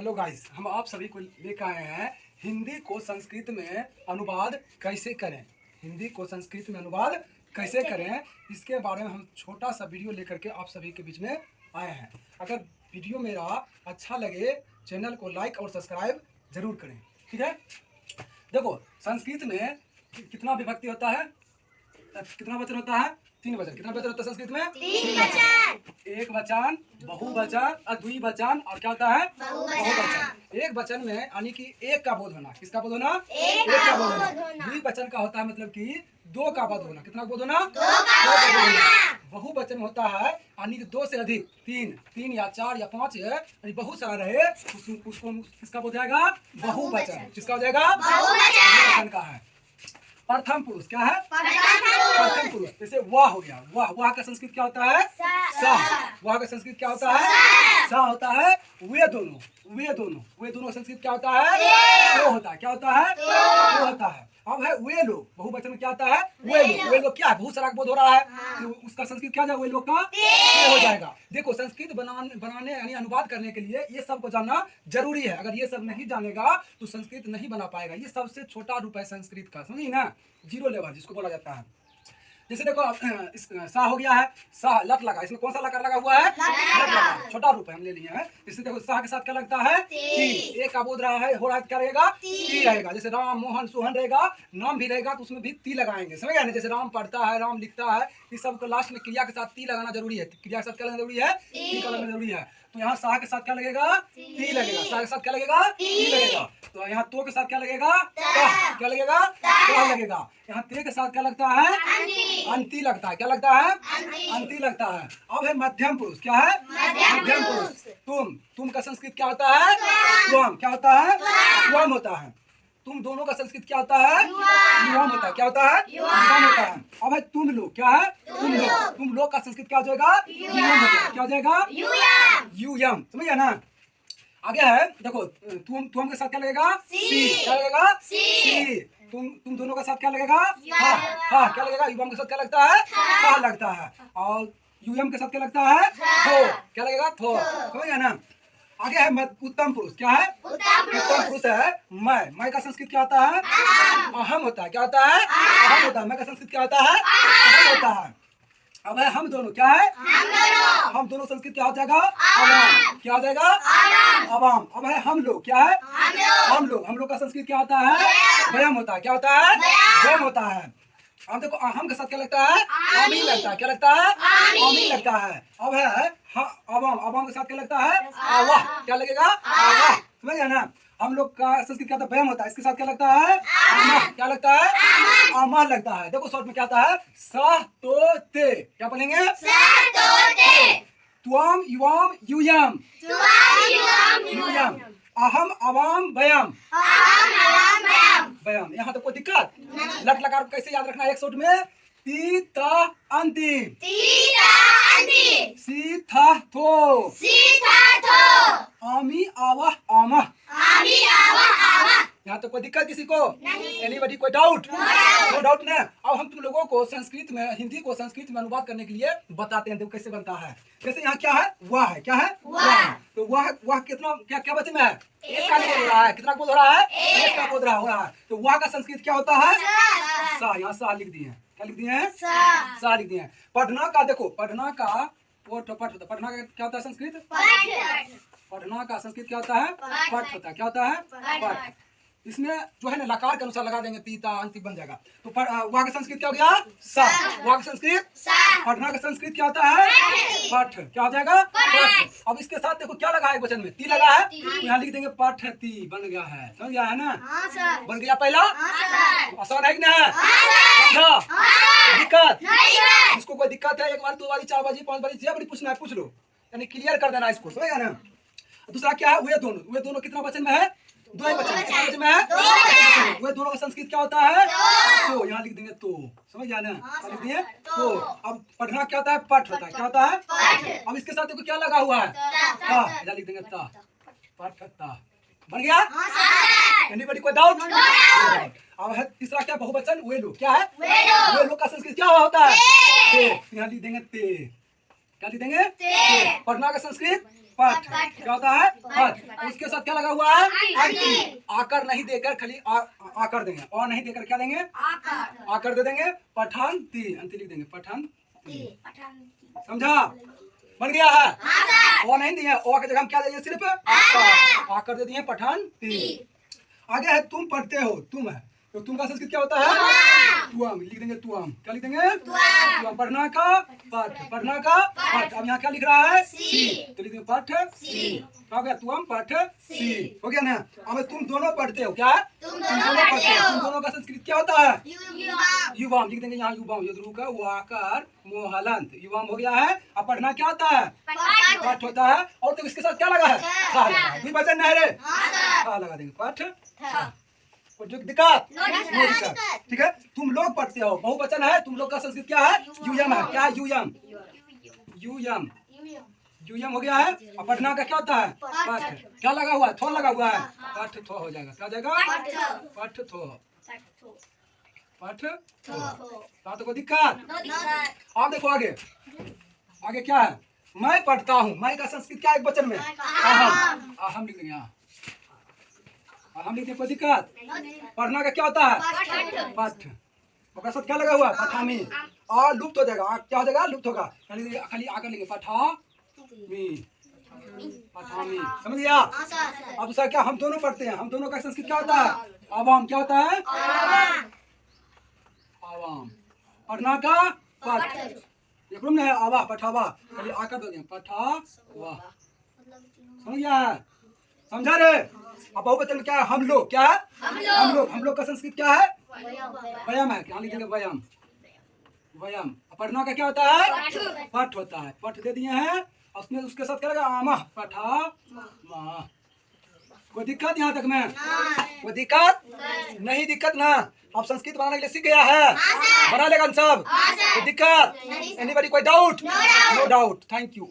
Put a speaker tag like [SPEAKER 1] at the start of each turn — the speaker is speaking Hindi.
[SPEAKER 1] हेलो गाइस, हम आप सभी को लेकर आए हैं हिंदी को संस्कृत में अनुवाद कैसे करें। हिंदी को संस्कृत में अनुवाद कैसे करें, इसके बारे में हम छोटा सा वीडियो लेकर के आप सभी के बीच में आए हैं। अगर वीडियो मेरा अच्छा लगे चैनल को लाइक और सब्सक्राइब जरूर करें, ठीक है। देखो, संस्कृत में कितना विभक्ति होता है, कितना वचन होता है? 3 वचन। कितना वचन होता है संस्कृत में?
[SPEAKER 2] 3 वचन।
[SPEAKER 1] एक वचन, बहुवचन और द्विवचन, और क्या होता है? बहुवचन। एक वचन में यानी कि एक का बोध होना। किसका बोध होना?
[SPEAKER 2] एक का बोध होना।
[SPEAKER 1] द्विवचन का होता है मतलब कि 2 का बोध होना। कितना बोध होना?
[SPEAKER 2] 2 का बोध होना।
[SPEAKER 1] बहुवचन होता है यानी कि 2 से अधिक, 3 या 4 या 5 यानी बहुत सारा रहे, उसको किसका बोध जाएगा? बहुवचन। किसका हो जाएगा? बहुवचन का है। प्रथम पुरुष क्या है? प्रथम पुरुष। जैसे वाह हो गया, वाह का संस्कृत क्या होता है? सा। वाह का संस्कृत क्या होता है? सा होता है। वे दोनों संस्कृत क्या होता है? दो होता है। क्या होता है? दो होता है। अब है वे लोग, बहुवचन में क्या होता है? वे लोग क्या है? बहुत सारा बोध हो रहा है, तो उसका संस्कृत क्या जाएगा? वे लोग का हो जाएगा। देखो, संस्कृत बनाने यानी अनुवाद करने के लिए ये सब को जानना जरूरी है। अगर ये सब नहीं जानेगा तो संस्कृत नहीं बना पाएगा। ये सबसे छोटा रूप है संस्कृत का, समझिए ना, 0 लेवल जिसको बोला जाता है। जैसे देखो, सा हो गया है, सा लट लगा, इसमें कौन सा लकार लगा हुआ है? लट लगा, छोटा रूप है, हम ले लिए हैं। इससे देखो, सा के साथ क्या लगता है? ती। एक का बोध रहा है, हो रहा है, क्या रहेगा? ती रहेगा। जैसे राम, मोहन, सोहन रहेगा, नाम भी रहेगा तो उसमें भी ती लगाएंगे, समझ गए ना। जैसे राम पढ़ता है, राम लिखता है, इस सब को लास्ट में क्रिया के साथ ती लगाना जरूरी है। क्रिया के साथ क्या लगना जरूरी है? ती का लगना जरूरी है। तो यहाँ सा के साथ क्या लगेगा? ती लगेगा। सा के साथ क्या लगेगा? ती लगेगा। तो यहाँ तो के साथ क्या लगेगा? क्या लगेगा? ता लगेगा। यहाँ ते के साथ क्या लगता है? अंति लगता है। क्या लगता है? अंति लगता है। अब है मध्यम पुरुष। क्या है? मध्यम पुरुष। तुम का संस्कृत क्या होता है? त्वम। क्या होता है? त्वम होता है। तुम दोनों का संस्कृत क्या होता है? युवाम होता है। क्या होता है? युवाम होता है। अब है तुम लोग। क्या है? तुम लोग का संस्कृत क्या हो जाएगा? युयम हो जाएगा। क्या हो जाएगा? युयम। समझिए ना। आगे है, देखो, तुम के साथ क्या लगेगा? सी। क्या लगेगा? सी। तुम दोनों का साथ क्या लगेगा? हा। क्या लगेगा? युवम के साथ क्या लगता है? हा लगता है। और युयम के साथ क्या लगता है? थो। क्या लगेगा? थो। समझ गया ना। आगे है उत्तम पुरुष। क्या है? उत्तम पुरुष है मैं का संस्कृत क्या होता है? अहम होता है। क्या होता है? अहम होता है। मैं का संस्कृत क्या होता है? अहम होता है। अब है हम दोनों। क्या है? हम दोनों संस्कृत क्या हो जाएगा? अवाम। क्या हो जाएगा? अवाम। अब है हम लोग। क्या है? हम लोग का संस्कृत क्या होता है? वयम होता है। क्या होता है? वयम होता है। अब देखो, हम के साथ क्या लगता है? आमी लगता है। क्या लगता है? आमी लगता है। अब है अवाम के साथ क्या लगता है? आवाह। क्या लगेगा? आवाह। समझ गया ना। हम लोग का संस्कृत क्या होता है? वयम होता है। इसके साथ क्या लगता है? आमा। क्या लगता है? आमा लगता है। देखो, शॉर्ट में क्या आता है? सा तो ते। क्या बोलेंगे? त्वम युवाम युयम। अहम अवाम वयम। वयम। यहाँ तो कोई दिक्कत? लट लकार कैसे याद रखना है? एक शॉर्ट में ती ता अंतिम, सी था थो, आमी आवाह आमा। यहाँ तो कोई दिक्कत किसी को? एनीबॉडी? कोई डाउट? नो डाउट ना। अब हम तुम लोगों को संस्कृत में, हिंदी को संस्कृत में अनुवाद करने के लिए बताते हैं, देखो कैसे बनता है। जैसे यहाँ क्या है? वाह है। क्या है? वाह। तो वाह कितना क्या वचन में है? एक का बोल रहा है। कितना बोल रहा है? एक का बोल रहा है। तो वाह का संस्कृत क्या होता है? सा। यहाँ सा लिख दिए हैं। क्या लिख दिए हैं? सा लिख दिए हैं। पढ़ना का देखो, पढ़ना का पढ़ना का क्या होता है संस्कृत? पढ़ना का संस्कृत क्या होता है? पठ होता है। क्या होता है? पठ। इसमें जो है ना, लकार के अनुसार लगा देंगे, तीता अंतिम बन जाएगा। तो वहाँ का संस्कृत क्या हो गया? सा। वहाँ का संस्कृत पढ़ना का संस्कृत क्या होता है? पठ। क्या हो जाएगा? पठ। अब इसके साथ देखो क्या लगा है वचन में? ती लगा है, तो यहाँ लिख देंगे पठती। बन गया है। समझ गया है ना? बन गया पहला। आसान है कि नहीं? दिक्कत? इसको कोई दिक्कत है? 1 बार 2 बार 4 बार 5 बार जब पूछना है पूछ लो, यानी क्लियर कर देना इसको। समझ गया ना। दूसरा क्या है? वे दोनों कितना वचन में है? 2 वचन। कितना वचन में है? वे दोनों का संस्कृत क्या होता है? तो यहाँ लिख देंगे तो। समझ गया ना? लिख दिए तो। अब पढ़ना क्या होता है? पठ होता है। क्या होता है? अब इसके साथ देखो क्या लगा हुआ है? ता। यहाँ लिख देंगे ता। पठता। बन गया? एनीबॉडी? कोई डाउट? अब है तीसरा क्या? बहुवचन। वे लोग। क्या है? वे लोग का संस्कृत क्या होता है? ते। यहाँ लिख देंगे ते। क्या लिख देंगे? ते। पढ़ना का संस्कृत पठ। क्या होता है? पठ। उसके साथ क्या लगा हुआ है? अंति। आकर नहीं देकर खाली आकर देंगे, और नहीं देकर क्या देंगे? आकर दे देंगे। पठान ती, अंति लिख देंगे, पठान ती। समझा? बन गया है? और नहीं दिए, और की जगह हम क्या देंगे? सिर्फ आकर। आकर दे दिए, पठान ती। आगे है तुम पढ़ते हो, तुम है, तो तुम का संस्कृत क्या होता है? तुम। लिख देंगे तुम। क्या लिख देंगे? तुम। पढ़ना का पठ, पढ़ना का पठ। अब यहाँ क्या लिख रहा है? सी, तो लिख देंगे पठ सी। हो गया? तुम पठ सी। हो गया ना? अब तुम दोनों पढ़ते हो, क्या? तुम दोनों पढ़ते हो। तुम दोनों का संस्कृत क्या होता है? युवाम। लिख देंगे यहाँ युवाम, यद्रू का वाकार मोहलंत, युवाम हो गया है। अब पढ़ना क्या होता है? पठ होता है। और तो इसके साथ क्या लगा है? था लगा है। कोई वचन नहीं रे, था लगा देंगे, पठ। जो दिक्कत नो दिक्कत, ठीक है? तुम लोग पढ़ते हो, बहुवचन है। तुम लोग का संस्कृत क्या है? यूयम है। क्या? यूयम, यूयम, यूयम हो गया है। और पढ़ना का क्या होता है? पठ। क्या लगा हुआ है? थो लगा हुआ है, पठ थो हो जाएगा। क्या हो जाएगा? पठ थो, पठ थो। तो कोई दिक्कत? आप देखो आगे, आगे क्या है? मैं पढ़ता हूँ। मैं का संस्कृत क्या है? एक वचन में अहम। अहम लिख देंगे यहाँ, हम लिखते। कोई दिक्कत? पढ़ना का क्या होता है? पठ। और साथ क्या लगा हुआ है? पठामी। और लुप्त हो जाएगा, क्या हो जाएगा? लुप्त होगा। खाली आकर लेंगे, पठामी, पठामी। समझ गया? अब दूसरा क्या? हम दोनों पढ़ते हैं। हम दोनों का संस्कृत क्या होता है? आवाम। क्या होता है? आवाम। पढ़ना का पठ, एक रूम में है आवा, पठावा। खाली आकर दो दें, पठावा। समझ गया? समझा रे? अब बहुवचन क्या है? हम लोग। क्या है? हम लोग। हम लोग का संस्कृत क्या है? वयम है। क्या लिखेंगे? वयम, वयम। पढ़ना का क्या होता है? पठ होता है। पठ दे दिए हैं। उसमें उसके साथ क्या लगा? आमा, पठा मा। कोई दिक्कत यहाँ तक में? कोई दिक्कत नहीं? दिक्कत ना? अब संस्कृत बनाने के लिए सीख गया है, बना लेगा सब। कोई दिक्कत? एनीबॉडी? कोई doubt? No doubt. Thank you.